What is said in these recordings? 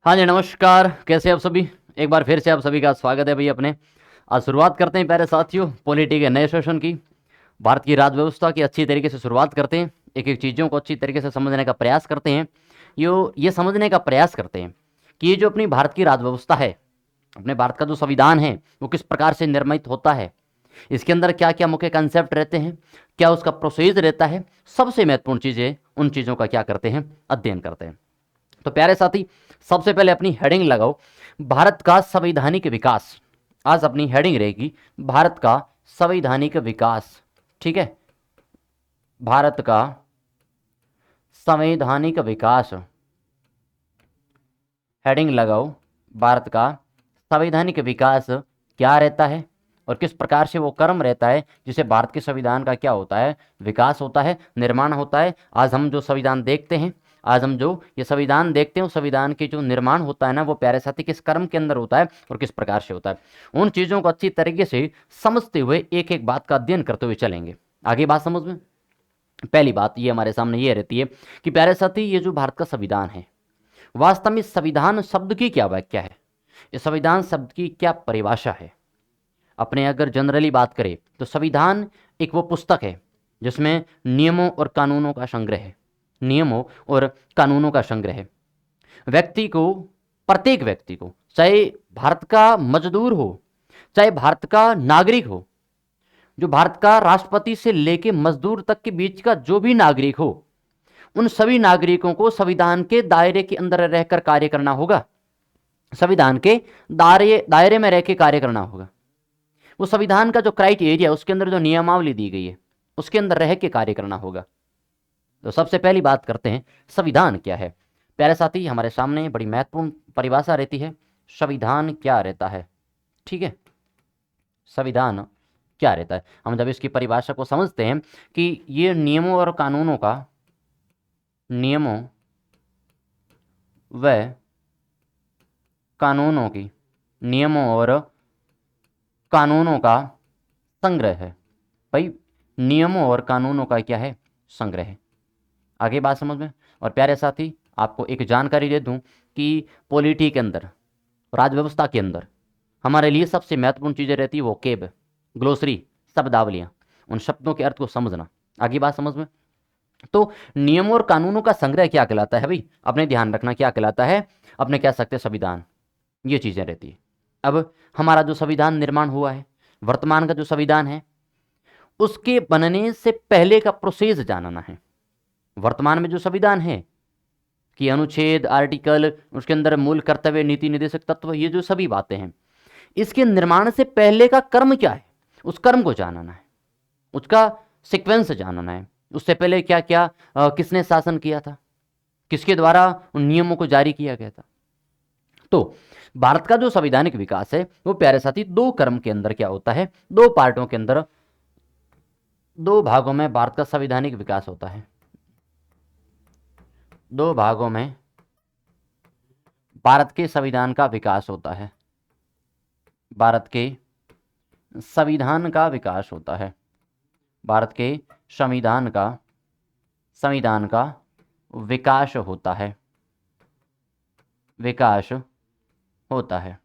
हाँ जी, नमस्कार। कैसे आप सभी? एक बार फिर से आप सभी का स्वागत है भाई अपने। आज शुरुआत करते हैं प्यारे साथियों पॉलिटी के नए सेशन की। भारत की राज व्यवस्था की अच्छी तरीके से शुरुआत करते हैं। एक एक चीज़ों को अच्छी तरीके से समझने का प्रयास करते हैं। ये समझने का प्रयास करते हैं कि ये जो अपनी भारत की राज व्यवस्था है, अपने भारत का जो संविधान है, वो किस प्रकार से निर्मित होता है, इसके अंदर क्या क्या मुख्य कंसेप्ट रहते हैं, क्या उसका प्रोसेस रहता है, सबसे महत्वपूर्ण चीज़ें, उन चीज़ों का क्या करते हैं, अध्ययन करते हैं। तो प्यारे साथी, सबसे पहले अपनी हेडिंग लगाओ, भारत का संवैधानिक विकास। आज अपनी हेडिंग रहेगी भारत का संवैधानिक विकास। ठीक है, भारत का संवैधानिक विकास। हेडिंग लगाओ, भारत का संवैधानिक विकास क्या रहता है और किस प्रकार से वो कर्म रहता है जिसे भारत के संविधान का क्या होता है, विकास होता है, निर्माण होता है। आज हम जो संविधान देखते हैं, आज हम जो ये संविधान देखते हैं, उस संविधान के जो निर्माण होता है ना, वो प्यारे साथी किस कर्म के अंदर होता है और किस प्रकार से होता है। उन चीज़ों को अच्छी तरीके से समझते हुए एक एक बात का अध्ययन करते हुए चलेंगे। आगे बात समझ में। पहली बात ये हमारे सामने ये रहती है कि प्यारे साथी, ये जो भारत का संविधान है, वास्तव में संविधान शब्द की क्या व्याख्या है, इस संविधान शब्द की क्या परिभाषा है। अपने अगर जनरली बात करें तो संविधान एक वो पुस्तक है जिसमें नियमों और कानूनों का संग्रह है। नियमों और कानूनों का संग्रह है। व्यक्ति को, प्रत्येक व्यक्ति को, चाहे भारत का मजदूर हो, चाहे भारत का नागरिक हो, जो भारत का राष्ट्रपति से लेके मजदूर तक के बीच का जो भी नागरिक हो, उन सभी नागरिकों को संविधान के दायरे के अंदर रहकर कार्य करना होगा। संविधान के दायरे में रहकर कार्य करना होगा। वो संविधान का जो क्राइटेरिया, उसके अंदर जो नियमावली दी गई है, उसके अंदर रह के कार्य करना होगा। तो सबसे पहली बात करते हैं, संविधान क्या है। प्यारे साथी, हमारे सामने बड़ी महत्वपूर्ण परिभाषा रहती है, संविधान क्या रहता है। ठीक है, संविधान क्या रहता है। हम जब इसकी परिभाषा को समझते हैं कि ये नियमों और कानूनों का, नियमों व कानूनों की, नियमों और कानूनों का संग्रह है। भाई, नियमों और कानूनों का क्या है, संग्रह है। आगे बात समझ में। और प्यारे साथी, आपको एक जानकारी दे दूं कि पॉलिटी के अंदर, राजव्यवस्था के अंदर हमारे लिए सबसे महत्वपूर्ण चीज़ें रहती है वो केब, ग्लोसरी, शब्दावलियाँ, उन शब्दों के अर्थ को समझना। आगे बात समझ में। तो नियमों और कानूनों का संग्रह क्या कहलाता है भाई, अपने ध्यान रखना, क्या कहलाता है, अपने कह सकते हैं संविधान। ये चीज़ें रहती है। अब हमारा जो संविधान निर्माण हुआ है, वर्तमान का जो संविधान है, उसके बनने से पहले का प्रोसेस जानना है। वर्तमान में जो संविधान है कि अनुच्छेद, आर्टिकल, उसके अंदर मूल कर्तव्य, नीति निर्देशक तत्व, ये जो सभी बातें हैं, इसके निर्माण से पहले का कर्म क्या है, उस कर्म को जानना है, उसका सीक्वेंस जानना है। उससे पहले क्या क्या, किसने शासन किया था, किसके द्वारा उन नियमों को जारी किया गया था। तो भारत का जो संवैधानिक विकास है, वो प्यारे साथी दो कर्म के अंदर क्या होता है, दो पार्टों के अंदर, दो भागों में भारत का संवैधानिक विकास होता है। दो भागों में भारत के संविधान का विकास होता है। भारत के संविधान का विकास होता है। भारत के संविधान का विकास होता है। विकास होता है।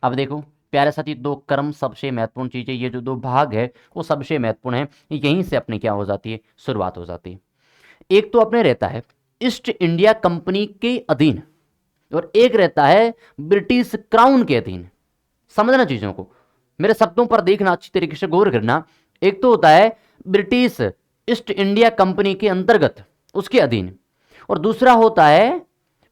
अब देखो प्यारे साथी, दो कर्म सबसे महत्वपूर्ण चीज़ है। ये जो दो भाग है वो सबसे महत्वपूर्ण है। यहीं से अपनी क्या हो जाती है, शुरुआत हो जाती है। एक तो अपने रहता है ईस्ट इंडिया कंपनी के अधीन, और एक रहता है ब्रिटिश क्राउन के अधीन। समझना चीजों को, मेरे शब्दों पर देखना, अच्छी तरीके से गौर करना। एक तो होता है ब्रिटिश ईस्ट इंडिया कंपनी के अंतर्गत, उसके अधीन, और दूसरा होता है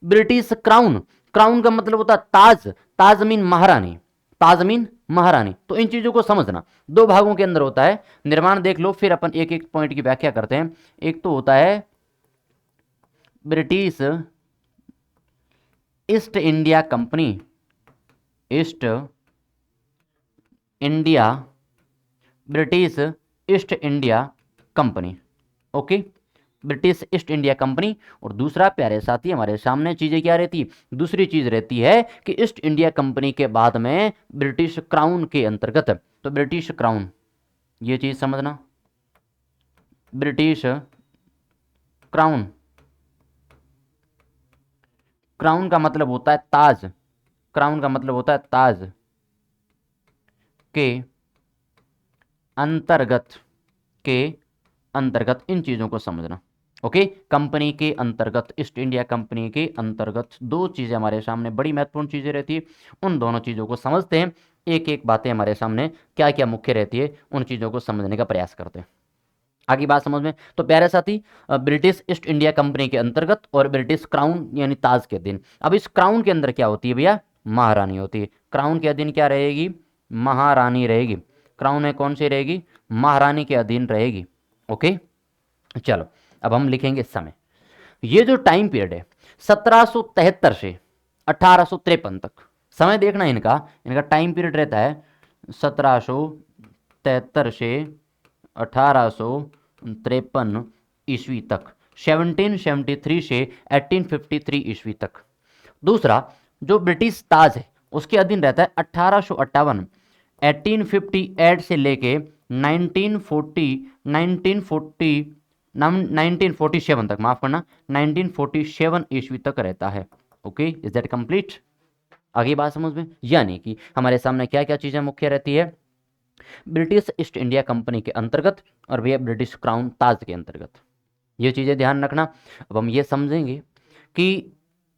ब्रिटिश क्राउन। क्राउन का मतलब होता है ताज, ताज मीन महारानी, ताज मीन महारानी। तो इन चीजों को समझना, दो भागों के अंदर होता है। निर्माण देख लो, फिर अपन एक एक पॉइंट की व्याख्या करते हैं। एक तो होता है British east India company, east India, British east India company. Okay, British east India company. और दूसरा प्यारे साथी, हमारे सामने चीजें क्या रहती है, दूसरी चीज रहती है कि ईस्ट इंडिया कंपनी के बाद में ब्रिटिश क्राउन के अंतर्गत। तो ब्रिटिश क्राउन, ये चीज समझना, ब्रिटिश क्राउन क्राउन का मतलब होता है ताज, क्राउन का मतलब होता है ताज के अंतर्गत, के अंतर्गत इन चीजों को समझना। ओके, कंपनी के अंतर्गत, ईस्ट इंडिया कंपनी के अंतर्गत दो चीजें हमारे सामने बड़ी महत्वपूर्ण चीजें रहती है, उन दोनों चीजों को समझते हैं। एक एक बातें हमारे सामने क्या क्या मुख्य रहती है, उन चीजों को समझने का प्रयास करते हैं। आगे बात समझ में, तो प्यारे साथी, ब्रिटिश ईस्ट इंडिया कंपनी के अंतर्गत और ब्रिटिश क्राउन यानी ताज के अधीन। अब इस क्राउन के अंदर क्या होती है भैया, महारानी होती है। क्राउन के अधीन क्या रहेगी, महारानी रहेगी। क्राउन में कौन सी रहेगी, महारानी के अधीन रहेगी। ओके, चलो अब हम लिखेंगे समय। ये जो टाइम पीरियड है 1773 से 1853 तक, समय देखना इनका, इनका टाइम पीरियड रहता है 1773 से 1853 ईस्वी तक, 1773 से 1853 ईस्वी तक। दूसरा जो ब्रिटिश ताज है उसके अधीन रहता है 1858, 1858 से लेके 1947 तक, माफ करना 1947 ईस्वी तक रहता है। Okay, is that complete? आगे बात समझ में, यानी कि हमारे सामने क्या क्या चीजें मुख्य रहती है, ब्रिटिश ईस्ट इंडिया कंपनी के अंतर्गत और भैया ब्रिटिश क्राउन ताज के अंतर्गत, ये चीजें ध्यान रखना। अब हम ये समझेंगे कि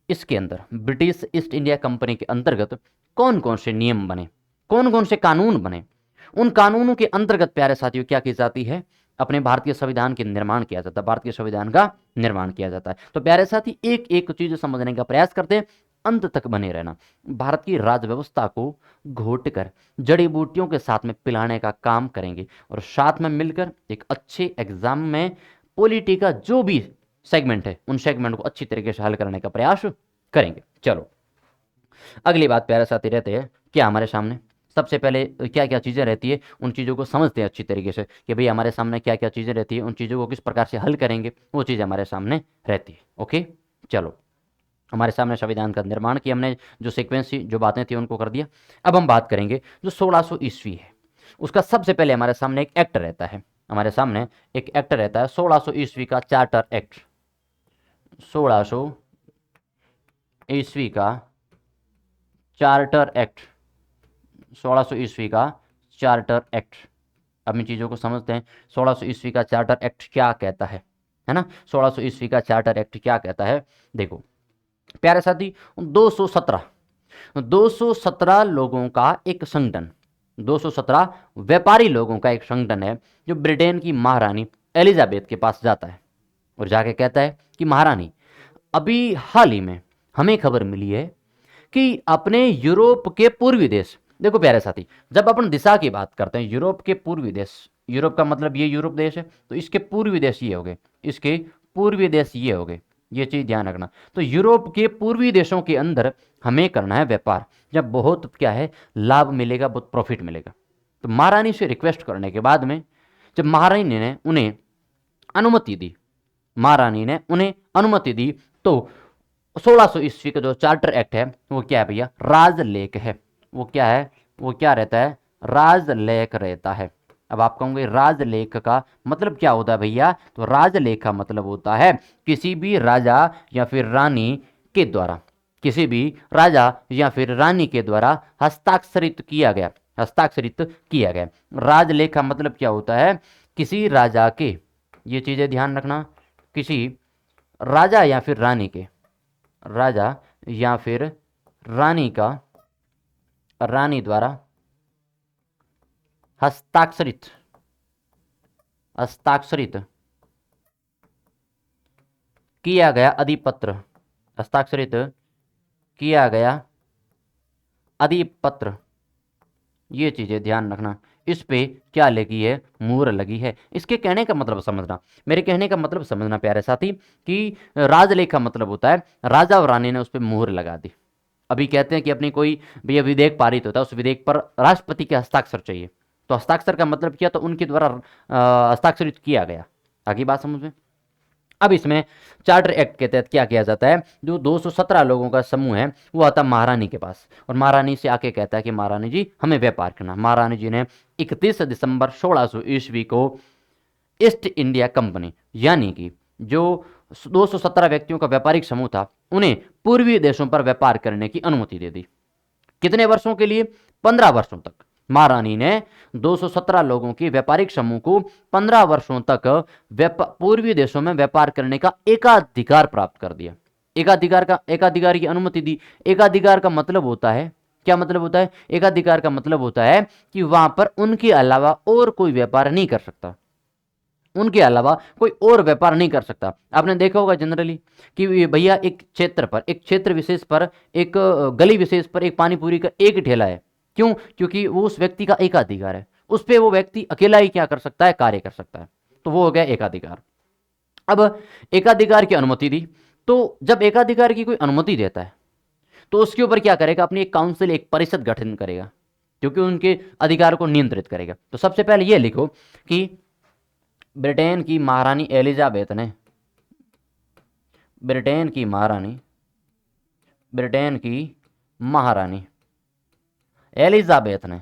इसके अंदर ब्रिटिश ईस्ट इंडिया कंपनी के अंतर्गत कौन कौन से नियम बने, कौन कौन से कानून बने। उन कानूनों के अंतर्गत प्यारे साथियों क्या की जाती है, अपने भारतीय संविधान के निर्माण किया जाता है, भारतीय संविधान का निर्माण किया जाता है। तो प्यारे साथी एक एक चीज समझने का प्रयास करते हैं, अंत तक बने रहना। भारत की राज व्यवस्था को घोट कर जड़ी बूटियों के साथ में पिलाने का काम करेंगे और साथ में मिलकर एक अच्छे एग्जाम में पॉलिटी का जो भी सेगमेंट है उन सेगमेंट को अच्छी तरीके से हल करने का प्रयास करेंगे। चलो अगली बात प्यारे साथी रहते हैं क्या हमारे सामने, सबसे पहले क्या क्या चीज़ें रहती है उन चीज़ों को समझते हैं अच्छी तरीके से कि भाई हमारे सामने क्या क्या चीज़ें रहती है, उन चीज़ों को किस प्रकार से हल करेंगे, वो चीज़ हमारे सामने रहती है। ओके, चलो हमारे सामने संविधान का निर्माण किया हमने, जो सीक्वेंस जो बातें थी उनको कर दिया। अब हम बात करेंगे जो 1600 ईस्वी है उसका सबसे पहले हमारे सामने एक एक्ट रहता है, हमारे सामने एक एक्ट रहता है 1600 ईस्वी का चार्टर एक्ट, 1600 ईस्वी का चार्टर एक्ट, 1600 ईस्वी का चार्टर एक्ट। अब इन चीज़ों को समझते हैं, 1600 ईस्वी का चार्टर एक्ट क्या कहता है ना, 1600 ईस्वी का चार्टर एक्ट क्या कहता है। देखो प्यारे साथी, 217 लोगों का एक संगठन, 217 व्यापारी लोगों का एक संगठन है जो ब्रिटेन की महारानी एलिजाबेथ के पास जाता है और जाके कहता है कि महारानी, अभी हाल ही में हमें खबर मिली है कि अपने यूरोप के पूर्वी देश, देखो प्यारे साथी जब अपन दिशा की बात करते हैं, यूरोप के पूर्वी देश, यूरोप का मतलब ये यूरोप देश है, तो इसके पूर्वी देश ये हो गए, इसके पूर्वी देश ये हो गए, ये चीज़ ध्यान रखना। तो यूरोप के पूर्वी देशों के अंदर हमें करना है व्यापार, जब बहुत क्या है लाभ मिलेगा, बहुत प्रॉफिट मिलेगा। तो महारानी से रिक्वेस्ट करने के बाद में जब महारानी ने उन्हें अनुमति दी, महारानी ने उन्हें अनुमति दी, तो 1600 ईस्वी का जो चार्टर एक्ट है वो क्या है भैया, राजलेख है। वो क्या है, वो क्या रहता है, राजलेख रहता है। अब आप कहोगे राजलेख का मतलब क्या होता है भैया, तो राजलेख का मतलब होता है किसी भी राजा या फिर रानी के द्वारा, किसी भी राजा या फिर रानी के द्वारा हस्ताक्षरित किया गया, हस्ताक्षरित किया गया। राजलेख का मतलब क्या होता है, किसी राजा के, ये चीजें ध्यान रखना, किसी राजा या फिर रानी के, राजा या फिर रानी का, रानी द्वारा हस्ताक्षरित, हस्ताक्षरित किया गया अधिपत्र, हस्ताक्षरित किया गया अधिपत्र, ये चीजें ध्यान रखना। इस पे क्या लगी है, मुहर लगी है। इसके कहने का मतलब समझना, मेरे कहने का मतलब समझना प्यारे साथी कि राजलेख का मतलब होता है राजा और रानी ने उस पर मुहर लगा दी। अभी कहते हैं कि अपनी कोई भैया विधेयक पारित होता है, उस विधेयक पर राष्ट्रपति के हस्ताक्षर चाहिए, तो हस्ताक्षर का मतलब क्या, तो उनके द्वारा हस्ताक्षरित किया गया। आगे बात समझ में। अब इसमें चार्टर एक्ट के तहत क्या किया जाता है, जो 217 लोगों का समूह है वो आता महारानी के पास और महारानी से आके कहता है कि महारानी जी हमें व्यापार करना। महारानी जी ने 31 दिसंबर 1600 ईस्वी को ईस्ट इंडिया कंपनी यानी कि जो 217 व्यक्तियों का व्यापारिक समूह था, उन्हें पूर्वी देशों पर व्यापार करने की अनुमति दे दी। कितने वर्षों के लिए? 15 वर्षों तक। महारानी ने 217 लोगों की व्यापारिक समूह को 15 वर्षों तक पूर्वी देशों में व्यापार करने का एकाधिकार प्राप्त कर दिया। एकाधिकार की अनुमति दी। एकाधिकार का मतलब होता है, क्या मतलब होता है? एकाधिकार का मतलब होता है कि वहां पर उनके अलावा और कोई व्यापार नहीं कर सकता, उनके अलावा कोई और व्यापार नहीं कर सकता। आपने देखा होगा जनरली कि भैया एक क्षेत्र पर, एक क्षेत्र विशेष पर, एक गली विशेष पर एक पानी पूरी का एक ठेला है। क्यों? क्योंकि वो उस व्यक्ति का एकाधिकार है, उस पर वो व्यक्ति अकेला ही क्या कर सकता है? कार्य कर सकता है। तो वो हो गया एकाधिकार। अब एकाधिकार की अनुमति दी, तो जब एकाधिकार की कोई अनुमति देता है तो उसके ऊपर क्या करेगा? अपनी एक काउंसिल, एक परिषद गठन करेगा, क्योंकि उनके अधिकार को नियंत्रित करेगा। तो सबसे पहले यह लिखो कि ब्रिटेन की महारानी एलिजाबेथ ने, ब्रिटेन की महारानी, ब्रिटेन की महारानी एलिजाबेथ ने,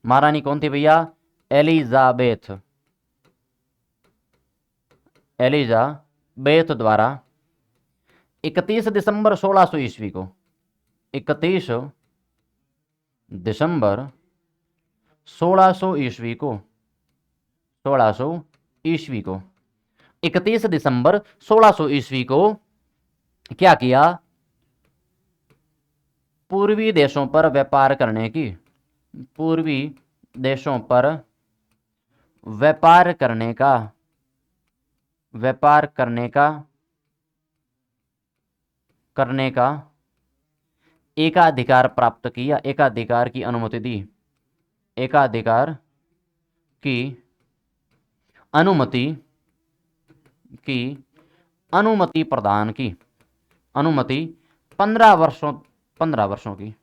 महारानी कौन थी भैया? एलिजाबेथ, एलिजाबेथ द्वारा 31 दिसंबर 1600 ईस्वी को, 31 दिसंबर 1600 ईस्वी को, 1600 ईस्वी को, 31 दिसंबर 1600 ईस्वी को क्या किया? पूर्वी देशों पर व्यापार करने की, पूर्वी देशों पर व्यापार करने का, व्यापार करने का एकाधिकार प्राप्त किया, एकाधिकार की अनुमति दी, एकाधिकार की अनुमति प्रदान की, अनुमति 15 वर्षों की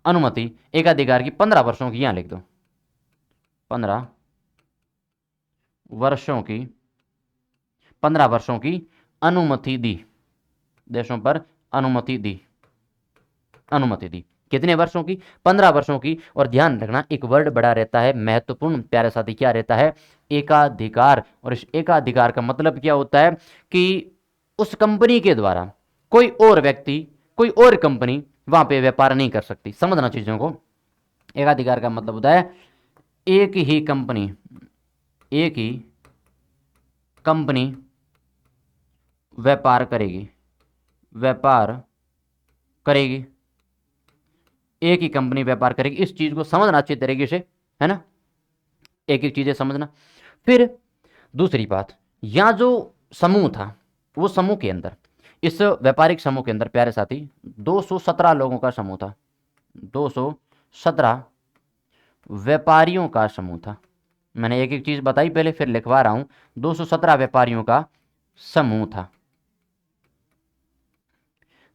अनुमति, एकाधिकार की 15 वर्षों की, यहां लिख दो 15 वर्षों की अनुमति दी, देशों पर अनुमति दी, कितने वर्षों की? 15 वर्षों की। और ध्यान रखना एक वर्ड बड़ा रहता है, महत्वपूर्ण प्यारे साथी, क्या रहता है? एकाधिकार। और इस एकाधिकार का मतलब क्या होता है कि उस कंपनी के द्वारा कोई और व्यक्ति, कोई और कंपनी वहां पे व्यापार नहीं कर सकती। समझना चीजों को। एकाधिकार का मतलब होता है एक ही कंपनी व्यापार करेगी, एक ही कंपनी व्यापार करेगी। इस चीज को समझना अच्छी तरीके से, है ना, एक एक चीजें समझना। फिर दूसरी बात, यहां जो समूह था, वो समूह के अंदर, इस व्यापारिक समूह के अंदर प्यारे साथी 217 लोगों का समूह था, 217 व्यापारियों का समूह था। मैंने एक एक चीज बताई पहले, फिर लिखवा रहा हूं। 217 व्यापारियों का समूह था,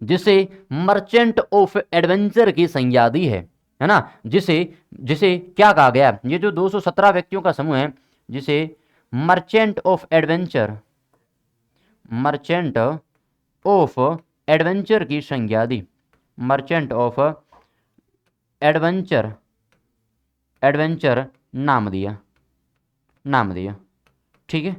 जिसे मर्चेंट ऑफ एडवेंचर की संज्ञा दी है ना। जिसे क्या कहा गया? ये जो 217 व्यक्तियों का समूह है, जिसे मर्चेंट ऑफ एडवेंचर की संज्ञा दी, मर्चेंट ऑफ एडवेंचर नाम दिया, ठीक है,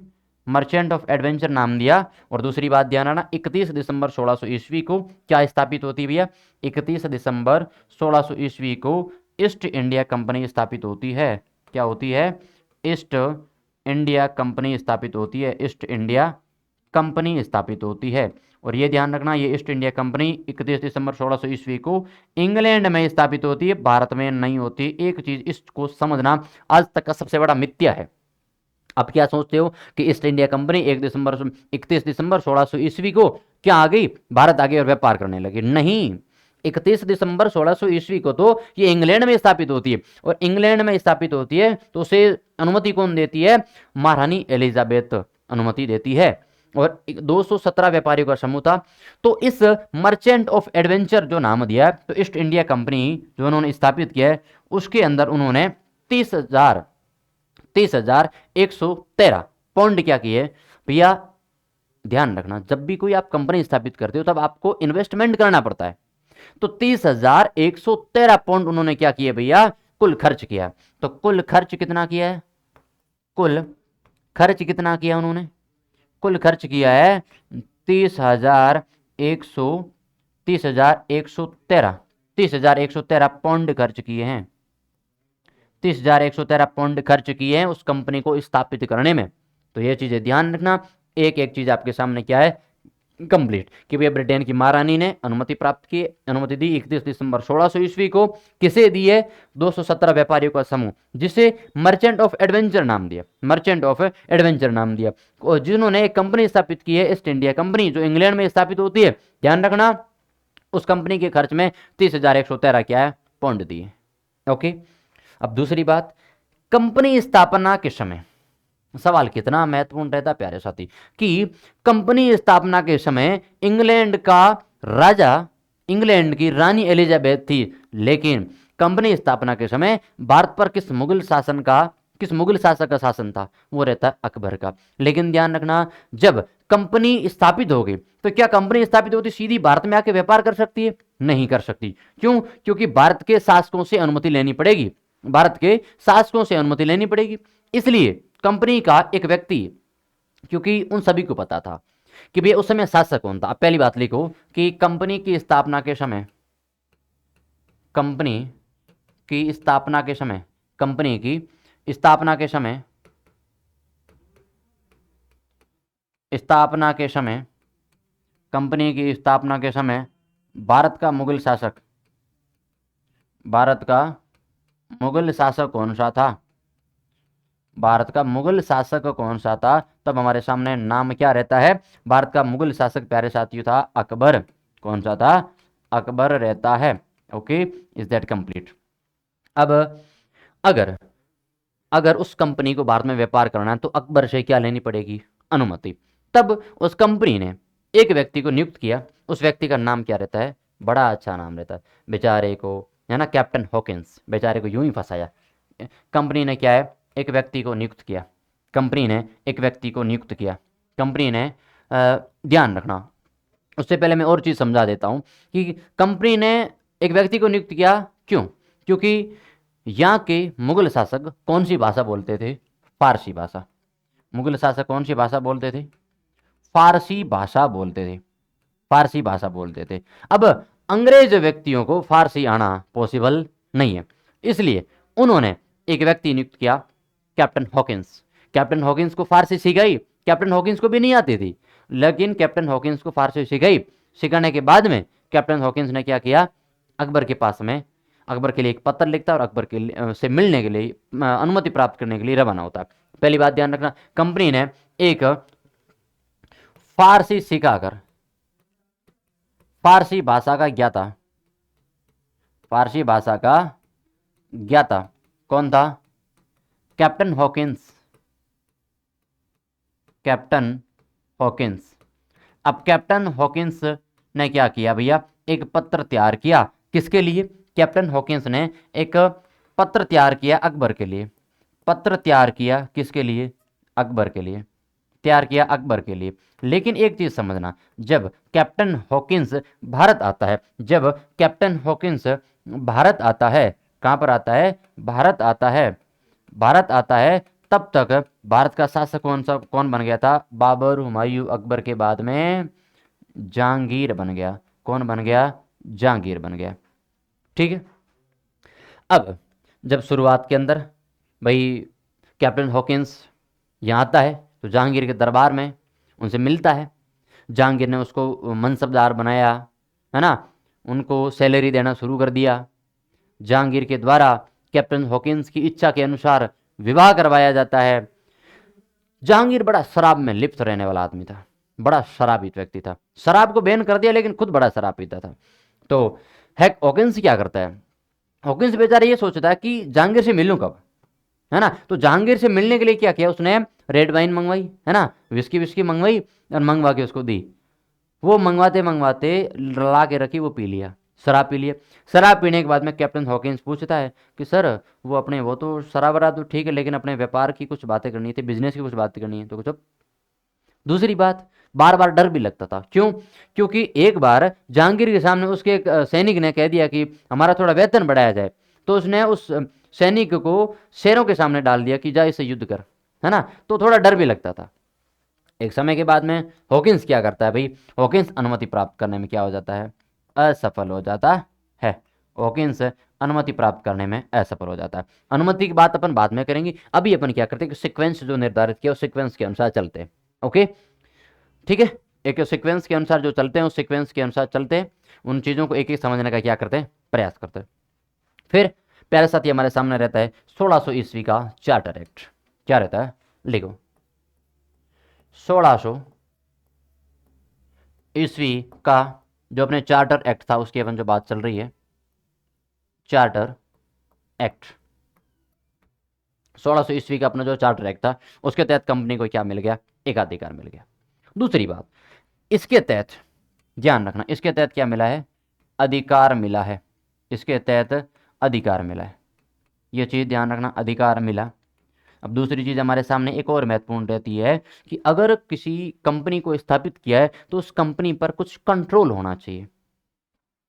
मर्चेंट ऑफ एडवेंचर नाम दिया। और दूसरी बात ध्यान रखना, 31 दिसंबर 1600 ईस्वी को क्या स्थापित होती है भैया? 31 दिसंबर 1600 ईस्वी को ईस्ट इंडिया कंपनी स्थापित होती है। क्या होती है? ईस्ट इंडिया कंपनी स्थापित होती है, ईस्ट इंडिया कंपनी स्थापित होती है। और ये ध्यान रखना, ये ईस्ट इंडिया कंपनी 31 दिसंबर 1600 ईस्वी को इंग्लैंड में स्थापित होती है, भारत में नहीं होती। एक चीज इसको समझना, आज तक का सबसे बड़ा मिथ्या है। आप क्या सोचते हो कि ईस्ट इंडिया कंपनी 31 दिसंबर 1600 ईस्वी को क्या आ गई? भारत आ गई और व्यापार करने लगी? नहीं, 31 दिसंबर 1600 ईस्वी को तो ये इंग्लैंड में स्थापित होती है। और इंग्लैंड में स्थापित होती है तो उसे अनुमति कौन देती है? महारानी एलिजाबेथ अनुमति देती है। और 217 व्यापारियों का समूह था। तो इस मर्चेंट ऑफ एडवेंचर जो नाम दिया, तो ईस्ट इंडिया कंपनी जो उन्होंने स्थापित किया है, उसके अंदर उन्होंने 30,113 पाउंड क्या किए भैया? ध्यान रखना, जब भी कोई आप कंपनी स्थापित करते हो तब आपको इन्वेस्टमेंट करना पड़ता है। तो 30,113 पाउंड उन्होंने क्या किए भैया? कुल खर्च किया। तो कुल खर्च कितना किया है? कुल खर्च कितना किया उन्होंने? कुल खर्च किया है 30,113 पाउंड खर्च किए हैं। 30,113 पाउंड खर्च किए हैं उस कंपनी को स्थापित करने में। तो ये चीजें ध्यान रखना। एक एक चीज आपके सामने क्या है, कंप्लीट, कि भैया ब्रिटेन की महारानी ने अनुमति प्राप्त की, अनुमति दी 31 दिसंबर 1600 ईस्वी को। किसे दी है? 217 व्यापारियों का समूह, जिसे मर्चेंट ऑफ एडवेंचर नाम दिया, मर्चेंट ऑफ एडवेंचर नाम दिया, और जिन्होंने एक कंपनी स्थापित की है, ईस्ट इंडिया कंपनी, जो इंग्लैंड में स्थापित होती है। ध्यान रखना, उस कंपनी के खर्च में 30,113 क्या है, पाउंड दिए। ओके, अब दूसरी बात, कंपनी स्थापना के समय, सवाल कितना महत्वपूर्ण रहता प्यारे साथी, कि कंपनी स्थापना के समय इंग्लैंड का राजा, इंग्लैंड की रानी एलिजाबेथ थी, लेकिन कंपनी स्थापना के समय भारत पर किस मुगल शासन का, किस मुगल शासक का शासन था? वो रहता अकबर का। लेकिन ध्यान रखना, जब कंपनी स्थापित हो गई तो क्या कंपनी स्थापित होती सीधी भारत में आके व्यापार कर सकती है? नहीं कर सकती। क्यों? क्योंकि भारत के शासकों से अनुमति लेनी पड़ेगी, भारत के शासकों से अनुमति लेनी पड़ेगी। इसलिए कंपनी का एक व्यक्ति, क्योंकि उन सभी को पता था कि भैया उस समय शासक कौन था। अब पहली बात लिखो कि कंपनी की स्थापना के समय, कंपनी की स्थापना के समय, कंपनी की स्थापना के समय, स्थापना के समय, कंपनी की स्थापना के समय भारत का मुगल शासक, भारत का मुगल शासक कौन सा था? भारत का मुगल शासक कौन सा था? तब हमारे सामने नाम क्या रहता है? भारत का मुगल शासक प्यारे साथियों था अकबर। कौन सा था? अकबर रहता है। Okay, is that complete? अब अगर अगर उस कंपनी को भारत में व्यापार करना है तो अकबर से क्या लेनी पड़ेगी? अनुमति। तब उस कंपनी ने एक व्यक्ति को नियुक्त किया। उस व्यक्ति का नाम क्या रहता है? बड़ा अच्छा नाम रहता है बेचारे को, है ना, कैप्टन हॉकिंस। बेचारे को यूं ही फंसाया। कंपनी ने क्या है, एक व्यक्ति को नियुक्त किया, कंपनी ने एक व्यक्ति को नियुक्त किया, कंपनी ने ध्यान रखना, उससे पहले मैं और चीज़ समझा देता हूं कि कंपनी ने एक व्यक्ति को नियुक्त किया क्यों? क्योंकि यहाँ के मुगल शासक कौन सी भाषा बोलते थे? फारसी भाषा। मुगल शासक कौन सी भाषा बोलते थे? फारसी भाषा बोलते थे, फारसी भाषा बोलते थे। अब अंग्रेज व्यक्तियों को फारसी आना पॉसिबल नहीं है, इसलिए उन्होंने एक व्यक्ति नियुक्त किया, कैप्टन हॉकिंस। कैप्टन हॉकिंस को फारसी सिखाई। कैप्टन हॉकिंस को भी नहीं आती थी, लेकिन कैप्टन हॉकिंस को फारसी सिखाई। सिखाने के बाद में कैप्टन हॉकिंस ने क्या किया? अकबर के पास में, अकबर के लिए एक पत्र लिखता और अकबर के लिए से मिलने के लिए, अनुमति प्राप्त करने के लिए रवाना होता। पहली बात ध्यान रखना, कंपनी ने एक फारसी सिखाकर, फारसी भाषा का ज्ञाता, फारसी भाषा का ज्ञाता कौन था? Captain Hawkins. Captain Hawkins. अब कैप्टन हॉकिंस ने क्या किया भैया? एक पत्र तैयार किया। किसके लिए? कैप्टन हॉकिंस ने एक पत्र तैयार किया अकबर के लिए। पत्र तैयार किया किसके लिए? अकबर के लिए। तैयार किया अकबर के लिए। लेकिन एक चीज समझना, जब कैप्टन हॉकिंस भारत आता है, जब कैप्टन हॉकिंस भारत आता है, कहां पर आता है? भारत आता है। भारत आता है, तब तक भारत का शासक कौन बन गया था? बाबर, हुमायूं, अकबर के बाद में जहांगीर बन गया। कौन बन गया? जहांगीर बन गया। ठीक है। अब जब शुरुआत के अंदर भाई कैप्टन हॉकिंस यहाँ आता है तो जहांगीर के दरबार में उनसे मिलता है। जहांगीर ने उसको मनसबदार बनाया, है ना, उनको सैलरी देना शुरू कर दिया। जहांगीर के द्वारा कैप्टन हॉकिंस की इच्छा के अनुसार विवाह करवाया जाता है। जहांगीर बड़ा शराब में लिप्त रहने वाला आदमी था, बड़ा शराबी व्यक्ति था। शराब को बैन कर दिया लेकिन खुद बड़ा शराब पीता था। तो हॉकिंस क्या करता है? हॉकिंस बेचारा ये सोचता है कि जहांगीर से मिलूं कब, है ना। तो जहांगीर से मिलने के लिए क्या किया उसने? रेड वाइन मंगवाई, है ना, विस्की मंगवाई और मंगवा के उसको दी। वो मंगवाते मंगवाते ला के रखी, वो पी लिया, शराब पी लिया। शराब पीने के बाद में कैप्टन हॉकिंस पूछता है कि सर वो अपने, वो तो शराब वराब तो ठीक है, लेकिन अपने व्यापार की कुछ बातें करनी थी, बिजनेस की कुछ बातें करनी है। तो कुछ दूसरी बात, बार बार डर भी लगता था। क्यों? क्योंकि एक बार जहांगीर के सामने उसके एक सैनिक ने कह दिया कि हमारा थोड़ा वेतन बढ़ाया जाए। तो उसने उस सैनिक को शेरों के सामने डाल दिया कि जा इससे युद्ध कर। है ना, तो थोड़ा डर भी लगता था। एक समय के बाद में हॉकिंस क्या करता है भाई, हॉकिंस अनुमति प्राप्त करने में क्या हो जाता है, असफल हो जाता है। हॉकिंस अनुमति प्राप्त करने में असफल हो जाता है। अनुमति की बात अपन बाद में करेंगे, अभी अपन क्या करते हैं कि सीक्वेंस जो निर्धारित किया उस सीक्वेंस के अनुसार चलते हैं। ओके, ठीक है, एक सीक्वेंस के अनुसार जो चलते हैं उस सीक्वेंस के अनुसार चलते हैं, उन चीज़ों को एक एक समझने का क्या करते हैं, प्रयास करते हैं। फिर प्यारे साथी हमारे सामने रहता है 1600 ईस्वी का चार्टर एक्ट। क्या रहता है, लिखो 1600 ईस्वी का जो अपने चार्टर एक्ट था उसकी अपन जो बात चल रही है, चार्टर एक्ट 1600 ईस्वी का अपना जो चार्टर एक्ट था उसके तहत कंपनी को क्या मिल गया, एकाधिकार मिल गया। दूसरी बात, इसके तहत ध्यान रखना, इसके तहत क्या मिला है, अधिकार मिला है। इसके तहत अधिकार मिला है, ये चीज़ ध्यान रखना, अधिकार मिला। अब दूसरी चीज़ हमारे सामने एक और महत्वपूर्ण रहती है कि अगर किसी कंपनी को स्थापित किया है तो उस कंपनी पर कुछ कंट्रोल होना चाहिए,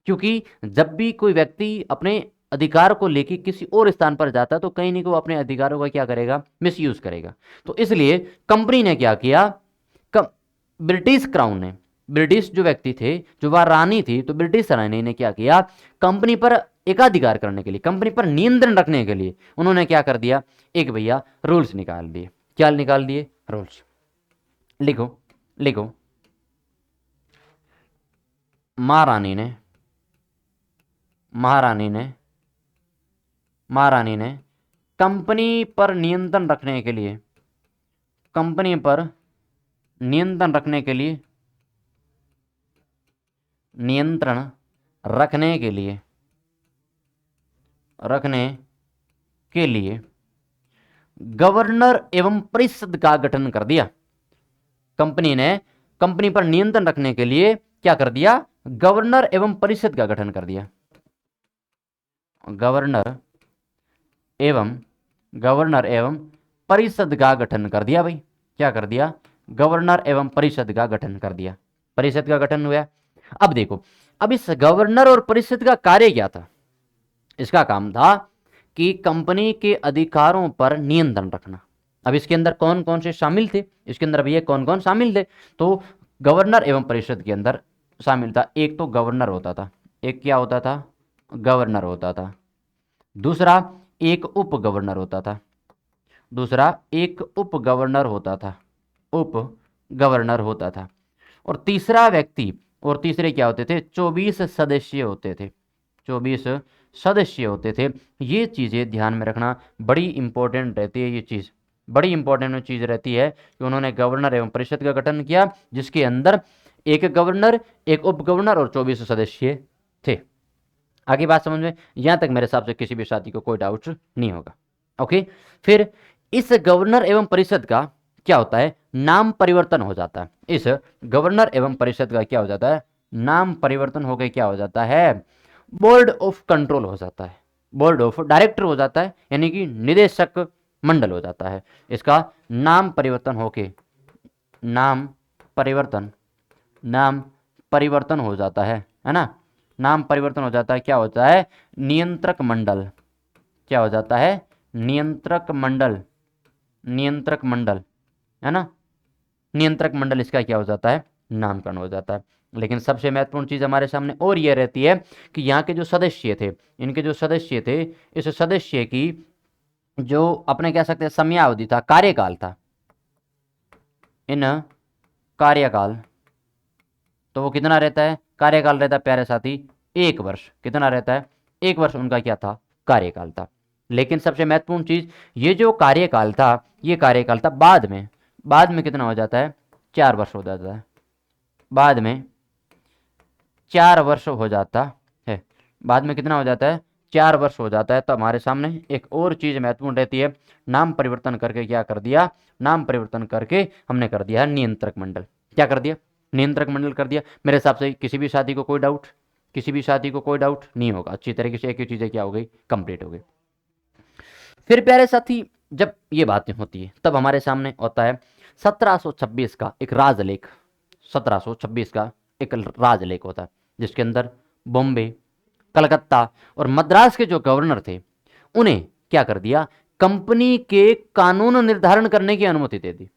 क्योंकि जब भी कोई व्यक्ति अपने अधिकार को लेकर किसी और स्थान पर जाता है तो कहीं नहीं को अपने अधिकारों का क्या करेगा, मिसयूज करेगा। तो इसलिए कंपनी ने क्या किया, ब्रिटिश क्राउन ने, ब्रिटिश जो व्यक्ति थे, जो वह रानी थी, तो ब्रिटिश रानी ने क्या किया, कंपनी पर एकाधिकार करने के लिए, कंपनी पर नियंत्रण रखने के लिए उन्होंने क्या कर दिया, एक भैया रूल्स निकाल दिए। क्या निकाल दिए, रूल्स। लिखो लिखो, महारानी ने, महारानी ने, महारानी ने कंपनी पर नियंत्रण रखने के लिए, कंपनी पर नियंत्रण रखने के लिए, नियंत्रण रखने के लिए, रखने के लिए गवर्नर एवं परिषद का गठन कर दिया। कंपनी ने कंपनी पर नियंत्रण रखने के लिए क्या कर दिया, गवर्नर एवं परिषद का गठन कर दिया। गवर्नर एवं परिषद का गठन कर दिया भाई। क्या कर दिया, गवर्नर एवं परिषद का गठन कर दिया, परिषद का गठन हुआ। अब देखो, अब इस गवर्नर और परिषद का कार्य क्या था, इसका काम था कि कंपनी के अधिकारों पर नियंत्रण रखना। अब इसके अंदर कौन कौन से शामिल थे, इसके अंदर भैया कौन कौन शामिल थे, तो गवर्नर एवं परिषद के अंदर शामिल था, एक तो गवर्नर होता था, एक क्या होता था, गवर्नर होता था। दूसरा एक उप गवर्नर होता था, दूसरा एक उप गवर्नर होता था, उप गवर्नर होता था। और तीसरा व्यक्ति, और तीसरे क्या होते थे, 24 सदस्य होते थे, 24 सदस्य होते थे। ये चीज़ें ध्यान में रखना, बड़ी इंपॉर्टेंट रहती है, ये चीज़ बड़ी इंपॉर्टेंट चीज़ रहती है कि उन्होंने गवर्नर एवं परिषद का गठन किया, जिसके अंदर एक गवर्नर, एक उप गवर्नर और 24 सदस्य थे। आगे बात समझ में, यहां तक मेरे हिसाब से किसी भी साथी को कोई डाउट नहीं होगा। ओके, फिर इस गवर्नर एवं परिषद का क्या होता है, नाम परिवर्तन हो जाता है। इस गवर्नर एवं परिषद का क्या हो जाता है, नाम परिवर्तन हो गए क्या हो जाता है, बोर्ड ऑफ कंट्रोल हो जाता है, बोर्ड ऑफ डायरेक्टर हो जाता है, यानी कि निदेशक मंडल हो जाता है। इसका नाम परिवर्तन होके, नाम परिवर्तन, नाम परिवर्तन हो जाता है ना, नाम परिवर्तन हो जाता है, क्या होता है, नियंत्रक मंडल। क्या हो जाता है, नियंत्रक मंडल, नियंत्रक मंडल, है ना, नियंत्रक मंडल इसका क्या हो जाता है, नामकरण हो जाता है। लेकिन सबसे महत्वपूर्ण चीज हमारे सामने और यह रहती है कि यहाँ के जो सदस्य थे, इनके जो सदस्य थे, इस सदस्य की जो अपने कह सकते हैं समयावधि था, कार्यकाल था, इन कार्यकाल, तो वो कितना रहता है, कार्यकाल रहता है प्यारे साथी 1 वर्ष। कितना रहता है, 1 वर्ष उनका क्या था, कार्यकाल था। लेकिन सबसे महत्वपूर्ण चीज, ये जो कार्यकाल था, ये कार्यकाल था बाद में कितना हो जाता है, 4 वर्ष हो जाता है, बाद में 4 वर्ष हो जाता है, बाद में कितना हो जाता है, 4 वर्ष हो जाता है। तो हमारे सामने एक और चीज महत्वपूर्ण रहती है, नाम परिवर्तन करके क्या कर दिया, नाम परिवर्तन करके हमने कर दिया नियंत्रक मंडल। क्या कर दिया, नियंत्रक मंडल कर दिया। मेरे हिसाब से किसी भी साथी को कोई डाउट, किसी भी साथी को कोई डाउट नहीं होगा, अच्छी तरीके से एक ही चीजें क्या हो गई, कंप्लीट हो गई। फिर प्यारे साथी, जब ये बातें होती है तब हमारे सामने होता है 1726 का एक राजलेख, 1726 का एक राजलेख होता है, जिसके अंदर बॉम्बे, कलकत्ता और मद्रास के जो गवर्नर थे उन्हें क्या कर दिया, कंपनी के कानून निर्धारण करने की अनुमति दे दी।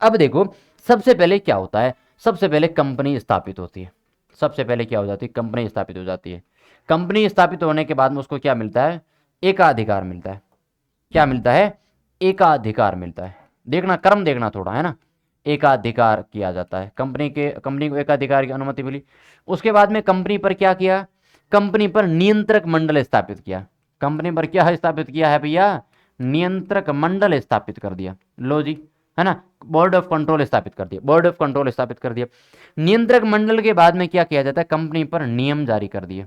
अब देखो, सबसे पहले क्या होता है, सबसे पहले कंपनी स्थापित होती है। सबसे पहले क्या हो जाती है, कंपनी स्थापित हो जाती है। कंपनी स्थापित होने के बाद में उसको क्या मिलता है, एकाधिकार मिलता है। क्या मिलता है, एकाधिकार मिलता है। देखना, क्रम देखना थोड़ा, है ना। एकाधिकार किया जाता है, कंपनी को एकाधिकार की अनुमति मिली। उसके बाद में कंपनी पर क्या किया, कंपनी पर नियंत्रक मंडल स्थापित किया। कंपनी पर क्या स्थापित किया है भैया, नियंत्रक मंडल स्थापित कर दिया। लो जी, है ना, बोर्ड ऑफ कंट्रोल स्थापित कर दिया, बोर्ड ऑफ कंट्रोल स्थापित कर दिया। नियंत्रक मंडल के बाद में क्या किया जाता है, कंपनी पर नियम जारी कर दिए,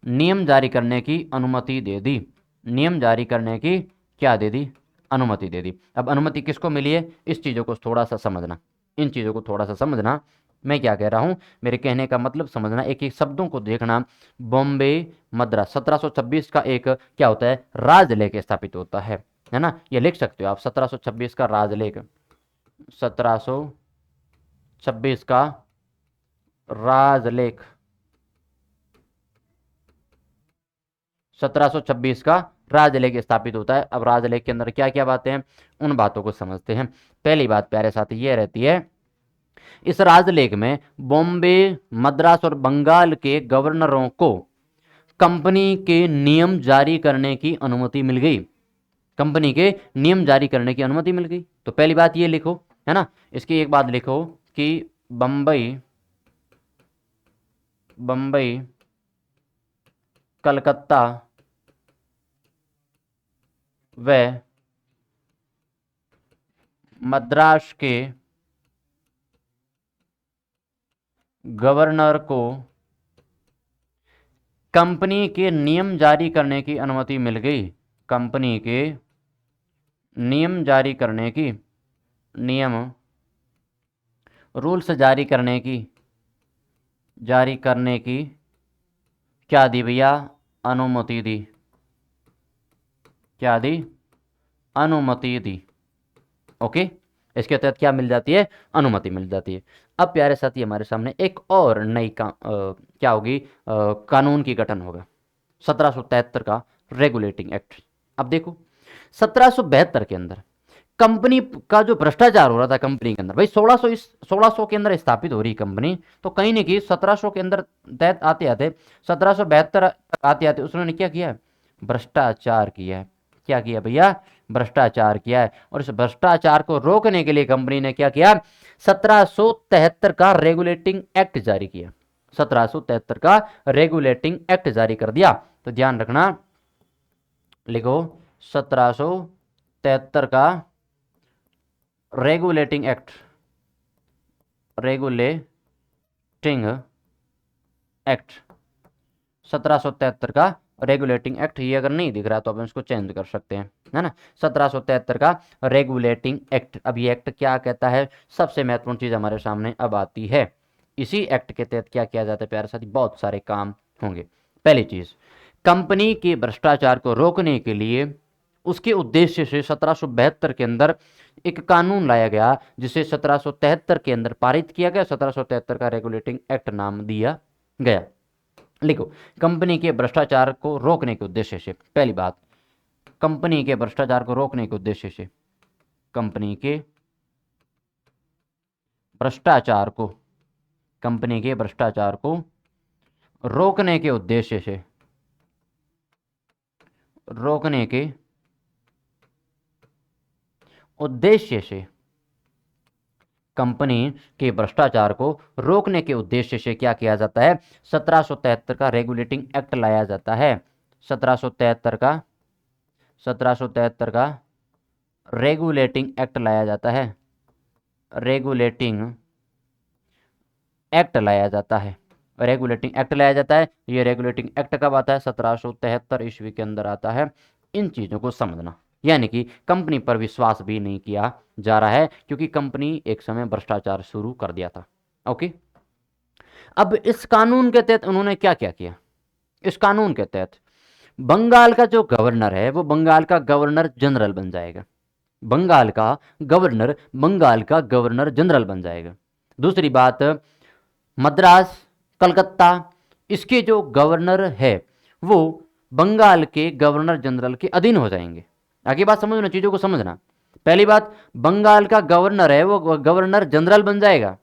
नियम जारी करने की अनुमति दे दी। नियम जारी करने की क्या दे दी, अनुमति दे दी। अब अनुमति किसको मिली है, इस चीज़ों को थोड़ा सा समझना, इन चीज़ों को थोड़ा सा समझना। मैं क्या कह रहा हूँ, मेरे कहने का मतलब समझना, एक एक शब्दों को देखना। बॉम्बे मद्रास 1726 का एक क्या होता है, राजलेख स्थापित होता है ना। ये लिख सकते हो आप, 1726 का राजलेख, 1726 का राजलेख, 1726 का राजलेख स्थापित होता है। अब राजलेख के अंदर क्या क्या बातें हैं, उन बातों को समझते हैं। पहली बात प्यारे साथी ये रहती है, इस राजलेख में बॉम्बे, मद्रास और बंगाल के गवर्नरों को कंपनी के नियम जारी करने की अनुमति मिल गई। कंपनी के नियम जारी करने की अनुमति मिल गई। तो पहली बात ये लिखो, है ना। इसकी एक बात लिखो कि बम्बई, कलकत्ता व मद्रास के गवर्नर को कंपनी के नियम जारी करने की अनुमति मिल गई। कंपनी के नियम जारी करने की, नियम रूल्स जारी करने की क्या दी भैया, अनुमति दी। क्या दी, अनुमति दी। ओके, इसके तहत क्या मिल जाती है, अनुमति मिल जाती है। अब प्यारे साथी हमारे सामने एक और नई क्या होगी, कानून की गठन होगा, 1773 का रेगुलेटिंग एक्ट। अब देखो, 1772 के अंदर कंपनी का जो भ्रष्टाचार हो रहा था कंपनी के अंदर, भाई 1600 के अंदर स्थापित हो रही कंपनी, तो कहीं नहीं की 1700 के अंदर तहत आते आते 1772 आते आते उसने क्या किया, भ्रष्टाचार किया है। क्या किया भैया, भ्रष्टाचार किया है। और इस भ्रष्टाचार को रोकने के लिए कंपनी ने क्या किया, 1773 का रेगुलेटिंग एक्ट जारी किया। 1773 का रेगुलेटिंग एक्ट जारी कर दिया। तो ध्यान रखना, लिखो 1773 का रेगुलेटिंग एक्ट, रेगुलेटिंग एक्ट, 1773 का रेगुलेटिंग एक्ट। ये अगर नहीं दिख रहा तो अपन इसको चेंज कर सकते हैं, है ना। 1773 का रेगुलेटिंग एक्ट। अब ये एक्ट क्या कहता है, सबसे महत्वपूर्ण चीज हमारे सामने अब आती है। इसी एक्ट के तहत क्या किया जाता है प्यारे साथी, बहुत सारे काम होंगे। पहली चीज, कंपनी के भ्रष्टाचार को रोकने के लिए उसके उद्देश्य से 1772 के अंदर एक कानून लाया गया, जिसे 1773 के अंदर पारित किया गया। 1773 का रेगुलेटिंग एक्ट नाम दिया गया। लिखो, कंपनी के भ्रष्टाचार को रोकने के उद्देश्य से, पहली बात, कंपनी के भ्रष्टाचार को रोकने के उद्देश्य से, कंपनी के भ्रष्टाचार को, कंपनी के भ्रष्टाचार को रोकने के उद्देश्य से, रोकने के उद्देश्य से, कंपनी के भ्रष्टाचार को रोकने के उद्देश्य से क्या किया जाता है, 1773 का रेगुलेटिंग एक्ट लाया जाता है। 1773 का रेगुलेटिंग एक्ट लाया जाता है, रेगुलेटिंग एक्ट लाया जाता है, रेगुलेटिंग एक्ट लाया जाता है। ये रेगुलेटिंग एक्ट कब आता है, 1773 ईस्वी के अंदर आता है। इन चीज़ों को समझना, यानी कि कंपनी पर विश्वास भी नहीं किया जा रहा है, क्योंकि कंपनी एक समय भ्रष्टाचार शुरू कर दिया था। ओके, अब इस कानून के तहत उन्होंने क्या क्या किया, इस कानून के तहत बंगाल का जो गवर्नर है वो बंगाल का गवर्नर जनरल बन जाएगा। बंगाल का गवर्नर बंगाल का गवर्नर जनरल बन जाएगा। दूसरी बात, मद्रास, कलकत्ता, इसके जो गवर्नर है वो बंगाल के गवर्नर जनरल के अधीन हो जाएंगे। आगे बात समझना, चीजों को समझना। पहली बात, बंगाल का गवर्नर है वो गवर्नर जनरल बन जाएगा,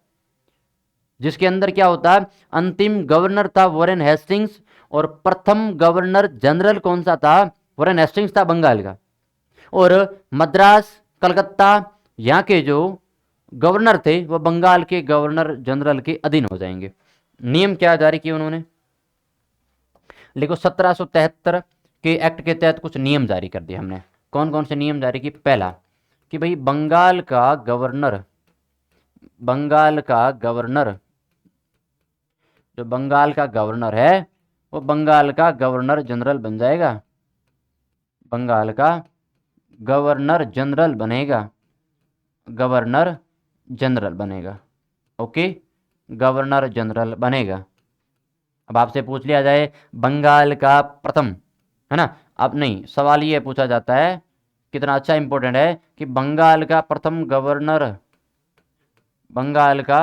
जिसके अंदर क्या होता है, अंतिम गवर्नर था वॉरेन हेस्टिंग्स, और प्रथम गवर्नर जनरल कौन सा था, वॉरेन हेस्टिंग्स था बंगाल का। और मद्रास, कलकत्ता, यहाँ के जो गवर्नर थे वो बंगाल के गवर्नर जनरल के अधीन हो जाएंगे। नियम क्या जारी किए उन्होंने, लिखो 1773 के एक्ट के तहत कुछ नियम जारी कर दिए हमने। कौन कौन से नियम जारी किए, पहला कि भाई बंगाल का गवर्नर, बंगाल का गवर्नर, जो बंगाल का गवर्नर है वो बंगाल का गवर्नर जनरल बन जाएगा, बंगाल का गवर्नर जनरल बनेगा, गवर्नर जनरल बनेगा। ओके, गवर्नर जनरल बनेगा। अब आपसे पूछ लिया जाए बंगाल का प्रथम, है ना, अब नहीं, सवाल ये पूछा जाता है, कितना अच्छा इंपॉर्टेंट है, कि बंगाल का प्रथम गवर्नर, बंगाल का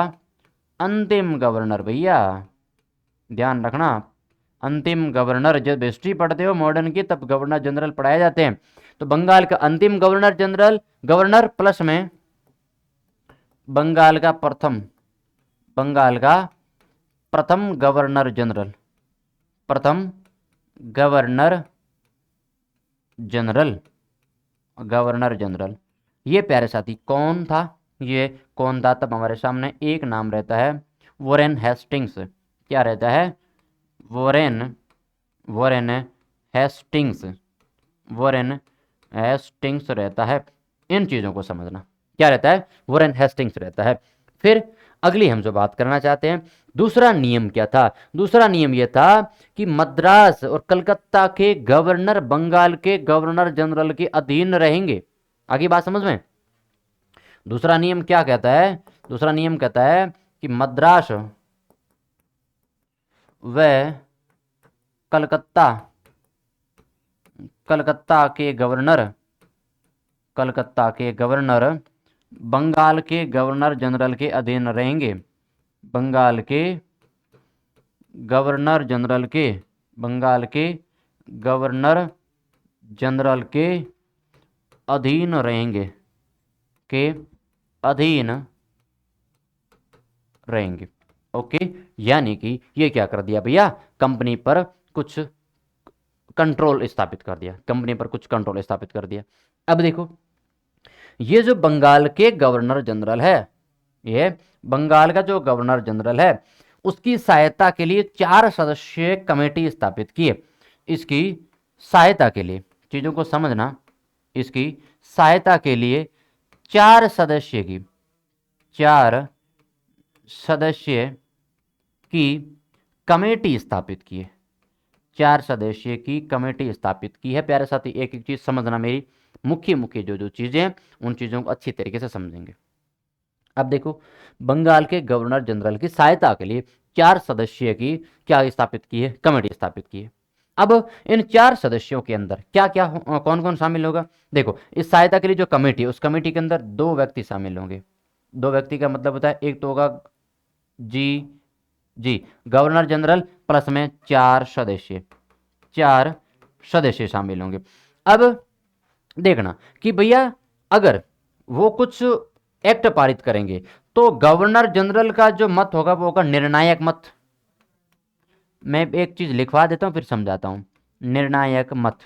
अंतिम गवर्नर, भैया ध्यान रखना, अंतिम गवर्नर। जब हिस्ट्री पढ़ते हो मॉडर्न की तब गवर्नर जनरल पढ़ाए जाते हैं, तो बंगाल का अंतिम गवर्नर जनरल, गवर्नर प्लस में बंगाल का प्रथम, बंगाल का प्रथम गवर्नर जनरल, प्रथम गवर्नर जनरल, गवर्नर जनरल। ये प्यारे साथी कौन था, ये कौन था, तब हमारे सामने एक नाम रहता है वॉरेन हेस्टिंग्स। क्या रहता है, Warren, Warren Hastings, Warren Hastings रहता है। इन चीज़ों को समझना, क्या रहता है, वॉरेन हेस्टिंग्स रहता है। फिर अगली हम जो बात करना चाहते हैं, दूसरा नियम क्या था, दूसरा नियम यह था कि मद्रास और कलकत्ता के गवर्नर बंगाल के गवर्नर जनरल के अधीन रहेंगे। आगे बात समझ में, दूसरा नियम क्या कहता है, दूसरा नियम कहता है कि मद्रास व कलकत्ता, कलकत्ता के गवर्नर, कलकत्ता के गवर्नर बंगाल के गवर्नर जनरल के अधीन रहेंगे, बंगाल के गवर्नर जनरल के, बंगाल के गवर्नर जनरल के अधीन रहेंगे, के अधीन रहेंगे। ओके, यानी कि ये क्या कर दिया भैया, कंपनी पर कुछ कंट्रोल स्थापित कर दिया, कंपनी पर कुछ कंट्रोल स्थापित कर दिया। अब देखो, ये जो बंगाल के गवर्नर जनरल है, ये बंगाल का जो गवर्नर जनरल है, उसकी सहायता के लिए 4 सदस्यीय कमेटी स्थापित की है। इसकी सहायता के लिए, चीजों को समझना, इसकी सहायता के लिए 4 सदस्य की, 4 सदस्य की कमेटी स्थापित की है, 4 सदस्य की कमेटी स्थापित की है। प्यारे साथी एक एक चीज समझना, मेरी मुख्य मुख्य जो जो चीजें हैं उन चीजों को अच्छी तरीके से समझेंगे। अब देखो, बंगाल के गवर्नर जनरल की सहायता के लिए 4 सदस्य की क्या स्थापित की है, कमेटी स्थापित की है। अब इन 4 सदस्यों के अंदर क्या क्या कौन कौन शामिल होगा, देखो इस सहायता के लिए जो कमेटी है उस कमेटी के अंदर 2 व्यक्ति शामिल होंगे। 2 व्यक्ति का मतलब होता है, एक तो होगा जी गवर्नर जनरल प्लस में 4 सदस्य, 4 सदस्य शामिल होंगे। अब देखना कि भैया अगर वो कुछ एक्ट पारित करेंगे तो गवर्नर जनरल का जो मत होगा वो होगा निर्णायक मत। मैं एक चीज लिखवा देता हूं फिर समझाता हूं, निर्णायक मत,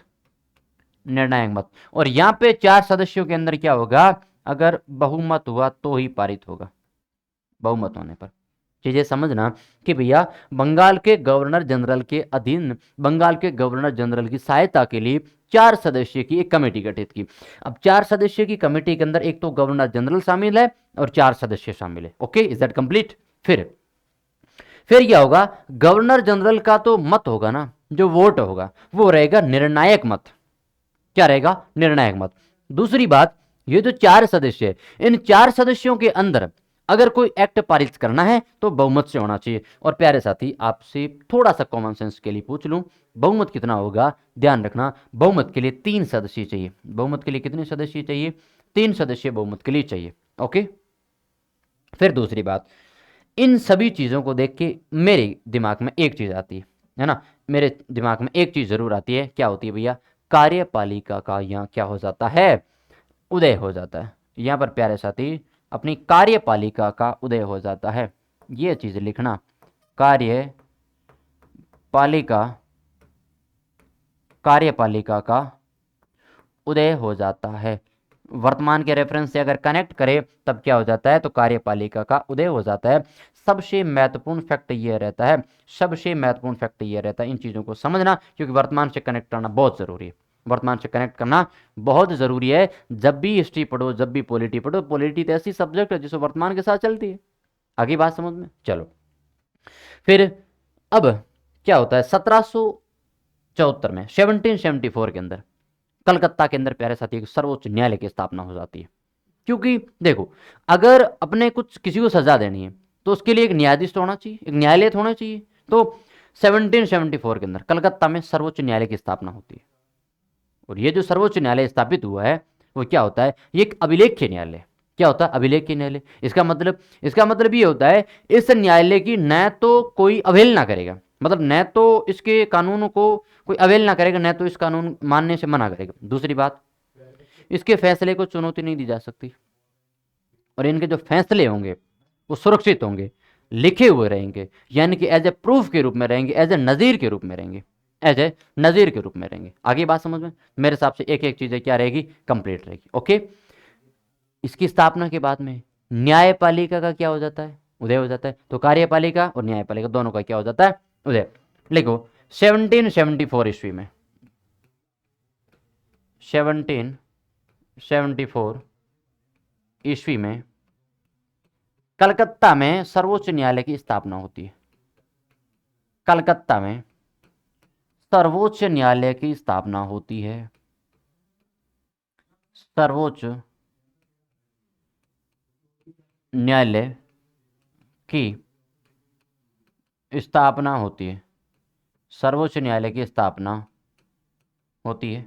निर्णायक मत। और यहां पे 4 सदस्यों के अंदर क्या होगा, अगर बहुमत हुआ तो ही पारित होगा, बहुमत होने पर। चीजें समझना कि भैया बंगाल के गवर्नर जनरल के अधीन, बंगाल के गवर्नर जनरल की सहायता के लिए 4 सदस्य की एक कमेटी गठित की। अब 4 सदस्य की कमेटी के अंदर एक तो गवर्नर जनरल शामिल है और 4 सदस्य शामिल है। Okay, is that complete. फिर क्या होगा, गवर्नर जनरल का तो मत होगा ना, जो वोट होगा वो रहेगा निर्णायक मत। क्या रहेगा, निर्णायक मत। दूसरी बात, ये जो 4 सदस्य है, इन 4 सदस्यों के अंदर अगर कोई एक्ट पारित करना है तो बहुमत से होना चाहिए। और प्यारे साथी आपसे थोड़ा सा कॉमन सेंस के लिए पूछ लूं, बहुमत कितना होगा, ध्यान रखना, बहुमत के लिए 3 सदस्य चाहिए। बहुमत के लिए कितने सदस्य चाहिए, 3 सदस्य बहुमत के लिए चाहिए। ओके, फिर दूसरी बात, इन सभी चीजों को देख के मेरे दिमाग में एक चीज आती है, है ना। मेरे दिमाग में एक चीज जरूर आती है, क्या होती है भैया, कार्यपालिका का यहाँ क्या हो जाता है, उदय हो जाता है। यहाँ पर प्यारे साथी अपनी कार्यपालिका का उदय हो जाता है, ये चीज लिखना, कार्यपालिका, कार्यपालिका का उदय हो जाता है। वर्तमान के रेफरेंस से अगर कनेक्ट करें तब क्या हो जाता है, तो कार्यपालिका का उदय हो जाता है। सबसे महत्वपूर्ण फैक्ट ये रहता है, सबसे महत्वपूर्ण फैक्ट ये रहता है, इन चीज़ों को समझना, क्योंकि वर्तमान से कनेक्ट करना बहुत ज़रूरी है, वर्तमान से कनेक्ट करना बहुत ज़रूरी है। जब भी हिस्ट्री पढ़ो, जब भी पॉलिटी पढ़ो, पॉलिटी तो ऐसी सब्जेक्ट है जिसको वर्तमान के साथ चलती है। आगे बात समझ में, चलो फिर अब क्या होता है 1774 में, 1774 के अंदर कलकत्ता के अंदर प्यारे साथी सर्वोच्च न्यायालय की स्थापना हो जाती है। क्योंकि देखो, अगर अपने कुछ किसी को सजा देनी है तो उसके लिए एक न्यायाधीश तो होना चाहिए, एक न्यायालय तो होना चाहिए। तो 1774 के अंदर कलकत्ता में सर्वोच्च न्यायालय की स्थापना होती है। और ये जो सर्वोच्च न्यायालय स्थापित हुआ है वो क्या होता है, ये एक अभिलेख्य न्यायालय। क्या होता है, अभिलेख्य न्यायालय। इसका मतलब ये होता है, इस न्यायालय की न तो कोई अवहेलना करेगा, मतलब न तो इसके कानूनों को कोई अवहेलना करेगा, न तो इस कानून मानने से मना करेगा। दूसरी बात, इसके फैसले को चुनौती नहीं दी जा सकती, और इनके जो फैसले होंगे वो सुरक्षित होंगे, लिखे हुए रहेंगे, यानी कि एज ए प्रूफ के रूप में रहेंगे, एज ए नज़ीर के रूप में रहेंगे, एज ए नज़ीर के रूप में रहेंगे। आगे बात समझ में, मेरे हिसाब से एक एक चीज़ें क्या रहेगी, कंप्लीट रहेगी। ओके, इसकी स्थापना के बाद में न्यायपालिका का क्या हो जाता है, उदय हो जाता है। तो कार्यपालिका और न्यायपालिका दोनों का क्या हो जाता है, उदय। लिखो 1774 ईस्वी में, 1774 ईस्वी में कलकत्ता में सर्वोच्च न्यायालय की स्थापना होती है। कलकत्ता में सर्वोच्च न्यायालय की स्थापना होती है, सर्वोच्च न्यायालय की स्थापना होती है, सर्वोच्च न्यायालय की स्थापना होती है।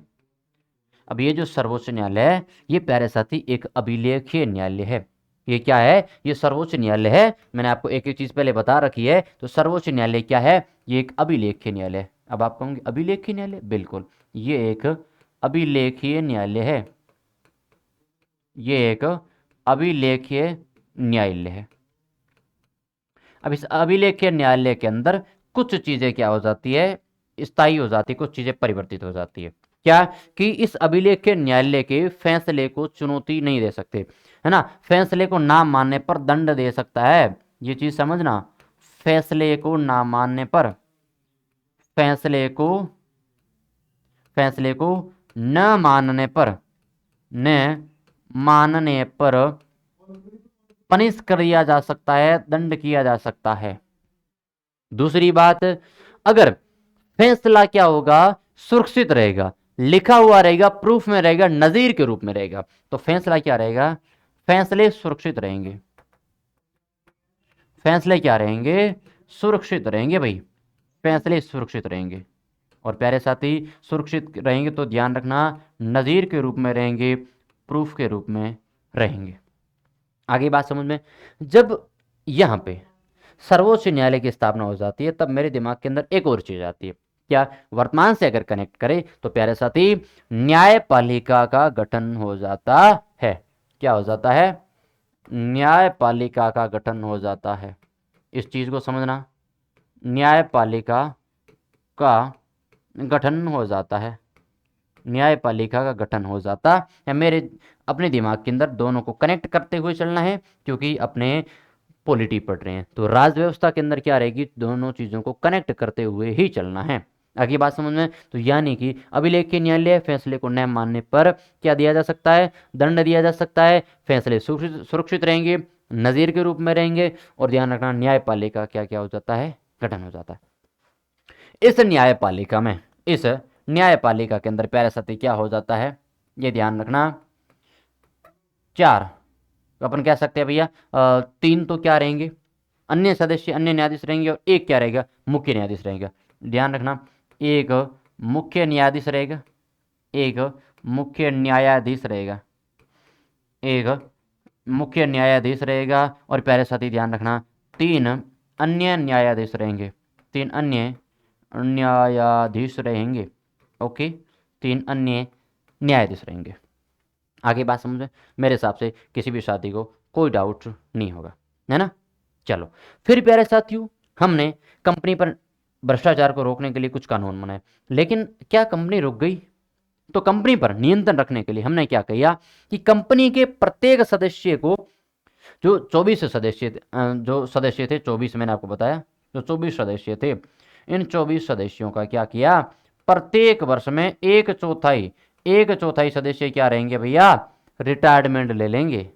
अब ये जो सर्वोच्च न्यायालय है ये प्यारे साथी एक अभिलेखीय न्यायालय है। ये क्या है, ये सर्वोच्च न्यायालय है। मैंने आपको एक एक चीज पहले बता रखी है। तो सर्वोच्च न्यायालय क्या है, ये एक अभिलेखीय न्यायालय है। अब आप कहोगे अभिलेखीय न्यायालय, बिल्कुल ये एक अभिलेखीय न्यायालय है, ये एक अभिलेखीय न्यायालय है। अब इस अभिलेखीय न्यायालय के अंदर कुछ चीजें क्या हो जाती है, स्थायी हो जाती है, कुछ चीजें परिवर्तित हो जाती है। क्या, कि इस अभिलेखीय न्यायालय के फैसले को चुनौती नहीं दे सकते, है ना। फैसले को ना मानने पर दंड दे सकता है, ये चीज समझना। फैसले को ना मानने पर, फैसले को, फैसले को न मानने पर, न मानने पर पनिश कर दिया जा सकता है, दंड किया जा सकता है। दूसरी बात, अगर फैसला क्या होगा, सुरक्षित रहेगा, लिखा हुआ रहेगा, प्रूफ में रहेगा, नजीर के रूप में रहेगा, तो फैसला क्या रहेगा, फैसले सुरक्षित रहेंगे। फैसले क्या रहेंगे, सुरक्षित रहेंगे भाई, फैसले सुरक्षित रहेंगे। और प्यारे साथी, सुरक्षित रहेंगे तो ध्यान रखना, नजीर के रूप में रहेंगे, प्रूफ के रूप में रहेंगे। आगे बात समझ में, जब यहां पे सर्वोच्च न्यायालय की स्थापना हो जाती है तब मेरे दिमाग के अंदर एक और चीज आती है। क्या, वर्तमान से अगर कनेक्ट करें तो प्यारे साथी न्यायपालिका का गठन हो जाता है। क्या हो जाता है, न्यायपालिका का गठन हो जाता है। इस चीज को समझना, न्यायपालिका का गठन हो जाता है, न्यायपालिका का गठन हो जाता है। मेरे अपने दिमाग के अंदर दोनों को कनेक्ट करते हुए चलना है, क्योंकि अपने पॉलिटी पढ़ रहे हैं तो राज व्यवस्था के अंदर क्या रहेगी, दोनों चीज़ों को कनेक्ट करते हुए ही चलना है। आगे बात समझ में, तो यानी कि अभिलेखीय न्यायालय फैसले को न मानने पर क्या दिया जा सकता है, दंड दिया जा सकता है। फैसले सुरक्षित रहेंगे, नज़ीर के रूप में रहेंगे। और ध्यान रखना, न्यायपालिका क्या क्या हो जाता है, गठन हो जाता है। इस न्यायपालिका में, इस न्यायपालिका के अंदर प्यारे साथी क्या हो जाता है, ये ध्यान रखना, चार, तो अपन कह सकते हैं भैया तीन तो क्या रहेंगे, अन्य सदस्य, अन्य न्यायाधीश रहेंगे, और एक क्या रहेगा, मुख्य न्यायाधीश रहेगा। ध्यान रखना, एक मुख्य न्यायाधीश रहेगा, एक मुख्य न्यायाधीश रहेगा, एक मुख्य न्यायाधीश रहेगा। और प्यारे साथी ध्यान रखना, तीन अन्य न्यायाधीश रहेंगे, तीन अन्य न्यायाधीश रहेंगे। ओके, 3 अन्य न्यायाधीश रहेंगे। आगे बात समझे, मेरे हिसाब से किसी भी शादी को कोई डाउट नहीं होगा, है ना। चलो फिर प्यारे साथियों, हमने कंपनी पर भ्रष्टाचार को रोकने के लिए कुछ कानून बनाए, लेकिन क्या कंपनी रुक गई? तो कंपनी पर नियंत्रण रखने के लिए हमने क्या किया कि कंपनी के प्रत्येक सदस्य को, जो 24 सदस्य जो सदस्य थे 24, मैंने आपको बताया जो 24 सदस्य थे, इन 24 सदस्यों का क्या किया, प्रत्येक वर्ष में एक चौथाई सदस्य क्या रहेंगे भैया, रिटायरमेंट ले लेंगे।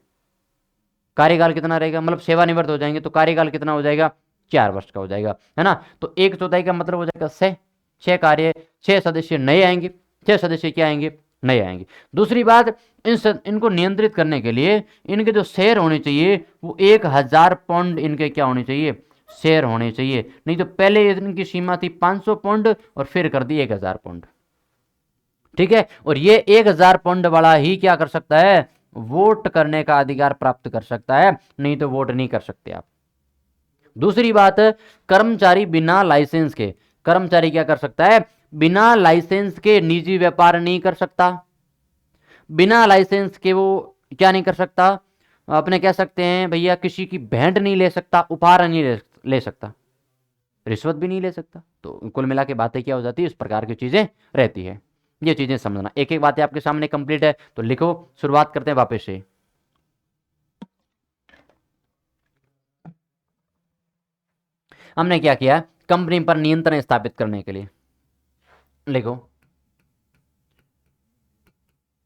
कार्यकाल कितना रहेगा, मतलब सेवानिवृत्त हो जाएंगे, तो कार्यकाल कितना हो जाएगा, 4 वर्ष का हो जाएगा, है ना। तो एक चौथाई का मतलब हो जाएगा 6 सदस्य नए आएंगे, 6 सदस्य क्या आएंगे, नए आएंगे। दूसरी बात, इनको नियंत्रित करने के लिए इनके जो शेयर होने चाहिए वो 1000 पाउंड इनके क्या होने चाहिए, शेयर होने चाहिए। नहीं तो पहले इनकी सीमा थी 500 पाउंड और फिर कर दी 1000 पाउंड। ठीक है, और ये 1000 पाउंड वाला ही क्या कर सकता है, वोट करने का अधिकार प्राप्त कर सकता है, नहीं तो वोट नहीं कर सकते आप। दूसरी बात, कर्मचारी बिना लाइसेंस के, कर्मचारी क्या कर सकता है, बिना लाइसेंस के निजी व्यापार नहीं कर सकता। बिना लाइसेंस के वो क्या नहीं कर सकता, अपने कह सकते हैं भैया किसी की भेंट नहीं ले सकता, उपहार नहीं ले सकता, रिश्वत भी नहीं ले सकता। तो कुल मिला के बातें क्या हो जाती है, इस प्रकार की चीजें रहती है। ये चीजें समझना, एक एक बातें आपके सामने कंप्लीट है, तो लिखो, शुरुआत करते हैं वापस से। हमने क्या किया, कंपनी पर नियंत्रण स्थापित करने के लिए, लिखो,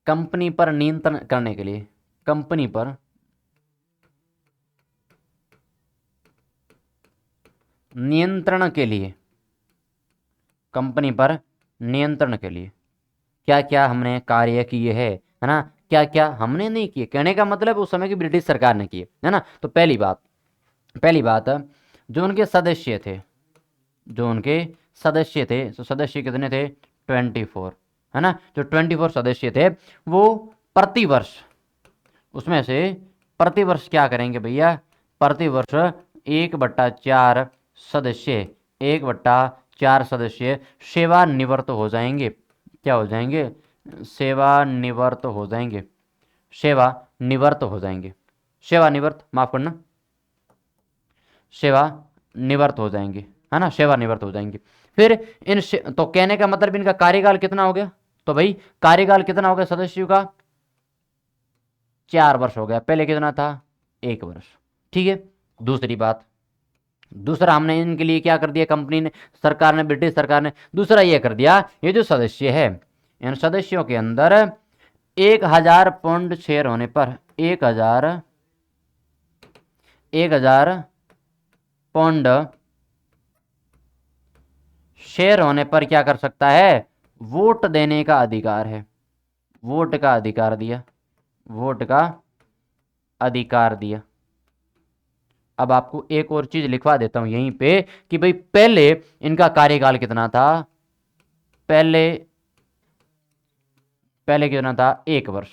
कंपनी पर नियंत्रण करने के लिए, कंपनी पर नियंत्रण के लिए, कंपनी पर नियंत्रण के लिए क्या क्या हमने कार्य किए हैं, है ना। क्या क्या हमने नहीं किए, कहने का मतलब उस समय की ब्रिटिश सरकार ने किए, है ना। तो पहली बात, जो उनके सदस्य थे, तो सदस्य कितने थे, 24, है ना। जो 24 सदस्य थे वो प्रतिवर्ष, उसमें से प्रतिवर्ष क्या करेंगे भैया, प्रतिवर्ष 1/4 सदस्य, 1/4 सदस्य सेवानिवृत्त हो जाएंगे। क्या हो जाएंगे, सेवानिवृत्त हो जाएंगे, सेवानिवृत्त हो जाएंगे, सेवानिवृत्त, माफ करना, सेवानिवृत्त हो जाएंगे, है ना, सेवानिवृत्त हो जाएंगे। फिर तो कहने का मतलब इनका कार्यकाल कितना हो गया, तो भाई कार्यकाल कितना हो गया सदस्यों का, 4 वर्ष हो गया, पहले कितना था, 1 वर्ष। ठीक है। दूसरी बात, दूसरा हमने इनके लिए क्या कर दिया, कंपनी ने, सरकार ने, ब्रिटिश सरकार ने दूसरा ये कर दिया, ये जो सदस्य है, इन सदस्यों के अंदर 1000 पाउंड शेयर होने पर, 1000 पाउंड शेयर होने पर क्या कर सकता है, वोट देने का अधिकार है, वोट का अधिकार दिया, वोट का अधिकार दिया। अब आपको एक और चीज लिखवा देता हूं यहीं पे कि भाई पहले इनका कार्यकाल कितना था, पहले पहले कितना था, 1 वर्ष,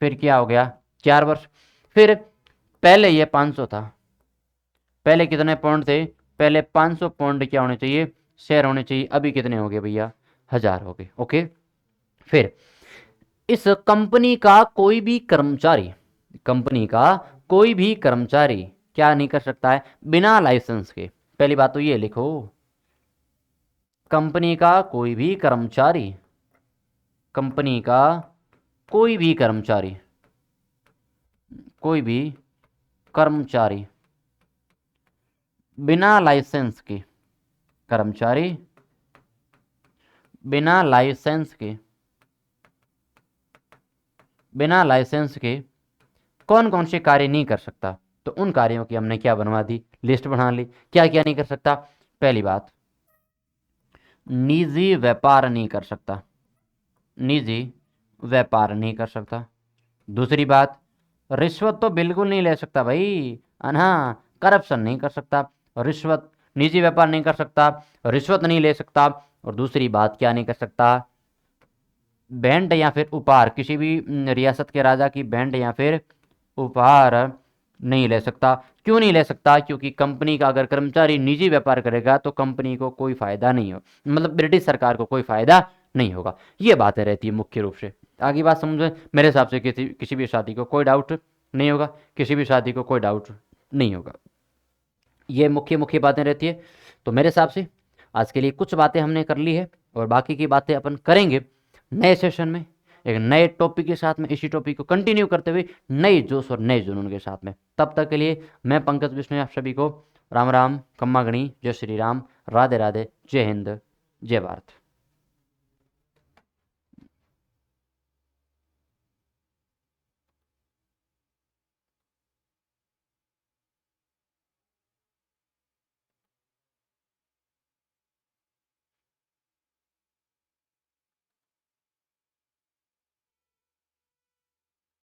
फिर क्या हो गया, 4 वर्ष, फिर पहले ये 500 था, पहले कितने पाउंड थे, पहले 500 पाउंड क्या होने चाहिए, शेयर होने चाहिए, अभी कितने हो गए भैया, 1000 हो गए। ओके। फिर इस कंपनी का कोई भी कर्मचारी, कंपनी का कोई भी कर्मचारी क्या नहीं कर सकता है, बिना लाइसेंस के, पहली बात तो ये लिखो, कंपनी का कोई भी कर्मचारी, कंपनी का कोई भी कर्मचारी, कोई भी कर्मचारी बिना लाइसेंस के, कर्मचारी बिना लाइसेंस के, बिना लाइसेंस के कौन कौन से कार्य नहीं कर सकता, तो उन कार्यों की हमने क्या बनवा दी, लिस्ट बना ली, क्या क्या नहीं कर सकता। पहली बात, निजी व्यापार नहीं कर सकता, निजी व्यापार नहीं कर सकता। दूसरी बात, रिश्वत तो बिल्कुल नहीं ले सकता भाई, हाँ, करप्शन नहीं कर सकता, रिश्वत, निजी व्यापार नहीं कर सकता, रिश्वत नहीं ले सकता। और दूसरी बात क्या नहीं कर सकता, भेंट या फिर उपहार, किसी भी रियासत के राजा की भेंट या फिर उपहार नहीं ले सकता। क्यों नहीं ले सकता? क्योंकि कंपनी का अगर कर्मचारी निजी व्यापार करेगा तो कंपनी को कोई फायदा नहीं हो, मतलब ब्रिटिश सरकार को कोई फायदा नहीं होगा। ये बातें रहती है मुख्य रूप से। आगे बात समझे? मेरे हिसाब से किसी किसी भी शादी को कोई डाउट नहीं होगा, किसी भी शादी को कोई डाउट नहीं होगा। ये मुख्य मुख्य बातें रहती है। तो मेरे हिसाब से आज के लिए कुछ बातें हमने कर ली है, और बाकी की बातें अपन करेंगे नए सेशन में, एक नए टॉपिक के साथ में, इसी टॉपिक को कंटिन्यू करते हुए नए जोश और नए जुनून के साथ में। तब तक के लिए मैं पंकज विष्णु आप सभी को राम राम, खम्मा गणी, जय श्री राम, राधे राधे, जय हिंद, जय भारत।